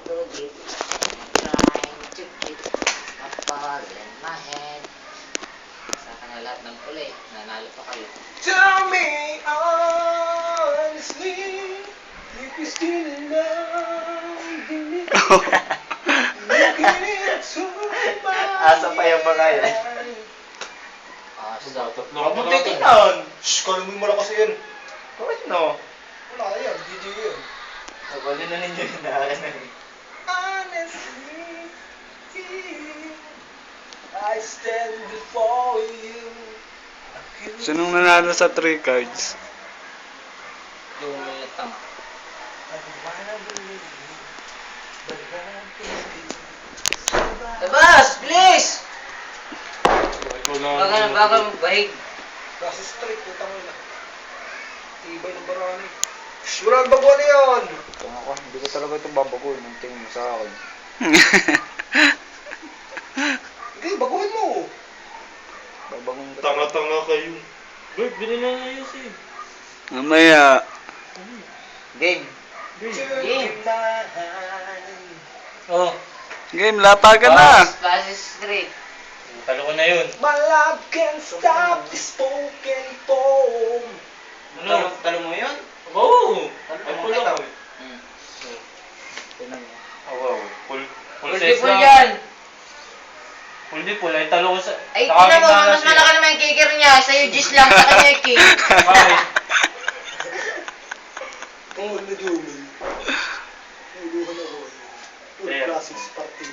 to get, trying to get a ball in my head. Saka na lahat ng pula eh. Nanalo pa kayo. Tell me honestly, if you're still in love with me. Looking into my Asa pa yung mga yan? Asa. Huwag mo titignan! Shhh! Kala mo yung malakas yan. Bakit no? Wala yan, DJ yan. Nagwali na ninyo yun na akin na yun. Honestly, I stand before you. Sinong nanalo sa 3 cards? Yung may tama. Labas! Please! Baka magbahig. Kasi straight, putang ina. Tibay ng barani. Shhh! Wala ang bago na yan! Tama ko, hindi ko talaga ito babaguhin ng tingin mo sa akin. Hindi, baguhin mo. Babangon ka. Tanga-tanga kayo. Bert, binila na yun siya. Mamaya. Game. Game. Oh, Game, lapa ka na. Passes straight. talo ko na yun. My love can't stop the spoken poem. Ano? Talo mo yun? Oo! Talo Ay, mo pull kita. ako eh. Tinan mo. Oh, wow. Full Full size full lang. yan! Full di full. Ay, talo ko sa... Ay, tinan mo, mas malaki naman yung kicker niya. Sa'yo, Gis lang, sa kanya yung king. Bakit? Oo, nadumin. Nauluhan ako. Full Ayan. classics party.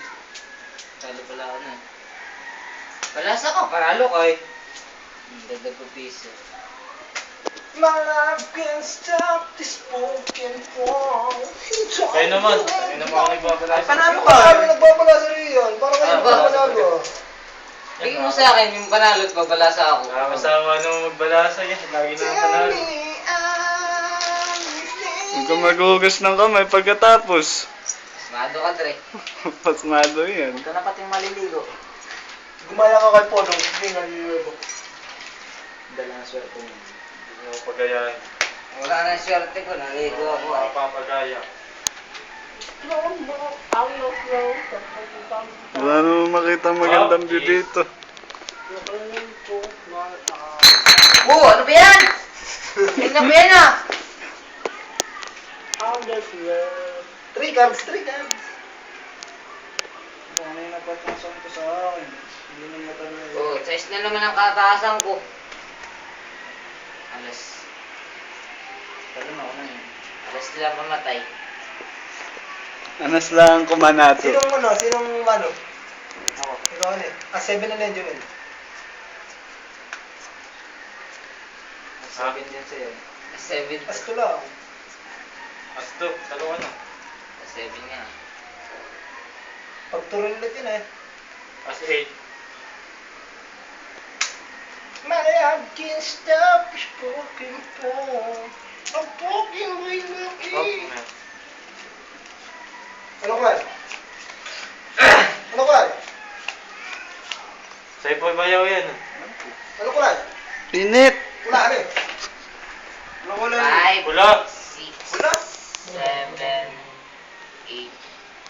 Talo pala ako na. Palas ako, paralo ko eh. Dagdag ko piso. My love can't stop the spoken poem. Kayo naman. Kayo naman ako nagbabalasa. Panalo Ano ka? ka? Ano nagbabala sa riyan? Para kayo Ah, ba? magpapanalo. Bigyan mo sa akin yung panalo at babalasa ako. Nakakasama nung magbalasa yan. Lagi na Tell panalo. me Huwag ka maghugas ng kamay pagkatapos. Smado ka, Dre. Pasmado yan. Huwag ka na pating maliligo. Gumaya ka kay Podong. Hindi naliligo. Dala na swerte mo. Hindi mo pagayahin. Wala na yung swerte ko, naligo ako eh. Makapapagaya. Wala naman makita magandang view dito. Oh, ano ba yan? Tingnan mo yan ah! 3 cards, 3 cards. Ano yung napatasan ko sa akin? Hindi na matanay. Oh, size na naman ang kataasan ko. Alas. Talo na ako na yun. Alas sila pamatay. Anas lang kumanato. Sinong ano? Sinong ano? Ako. Ikaw ano eh? 7 na lang yun. As 7 din sa'yo. As 7. Asto lang. Asto, talo ka na. As 7 nga. Pagtuloy ulit yun eh. As 8. My love can't stop the spoken poem. I'm talking with my Oh, key. na. Ano ka? Ano ka? Sa'yo po bayaw yan. Ano ka? Init! Wala ano eh. Wala. 5, Wala. 6, Wala. 7, 8.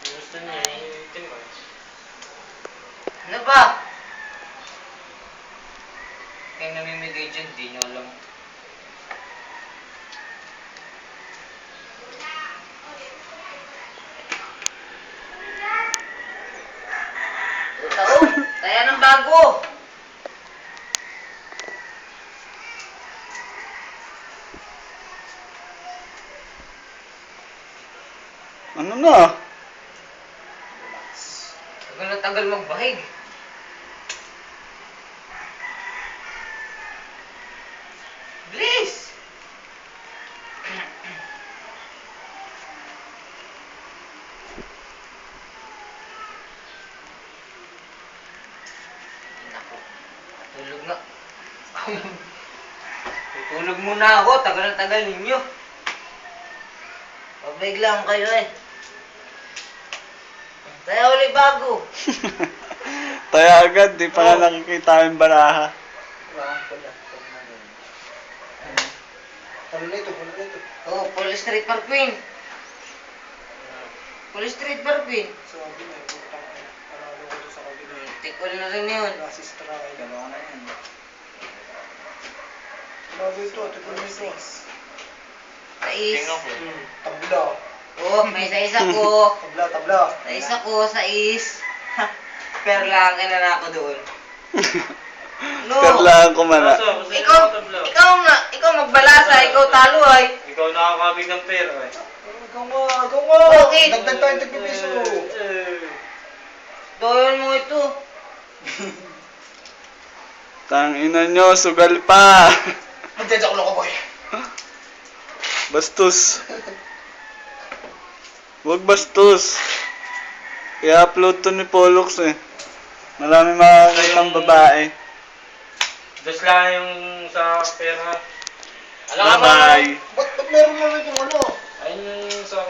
Gusto niya yung itim ah. Ano ba? Kaya namimigay dyan, di nyo alam. Tao, tayo ng bago! Ano na? Tagal na tagal magbahig. Please! Naku, tulog na. Tutulog muna ako, tagal na tagal ninyo. Pabig lang kayo eh. Tayo ulit bago. Tayo agad, di pa nga nakikita yung baraha. Wala pala. Ano na ito? Ano na ito? Oh, Paul Street Park Queen. Full street barpin. Sabi na, putang ina. Panalo ko doon sa kabila. Tikol na rin yun. Nasi strike. Dalawa na yan. Bago ito, tignan mo ito. Sais. Tingnan ko. Tabla. Oh, may isa-isa ko. Tabla, tabla. Sa isa ko, sais. Pero lang na ako doon. No. Karlaan ko man. Ikaw magbalasa, ikaw talo ay. Ikaw nakakabig ng pera eh. Ikaw nga. Bakit? Dagdag tayo 30 piso. Doyon mo ito. Tang ina nyo, sugal pa. Magdadyak ulo ko, boy. Bastos. Huwag bastos. I-upload to ni Pollux eh. Marami makakita ng babae. Dos lang yung sa pera. Bye-bye. Ba't meron na rin yung ano? Ayun yung sa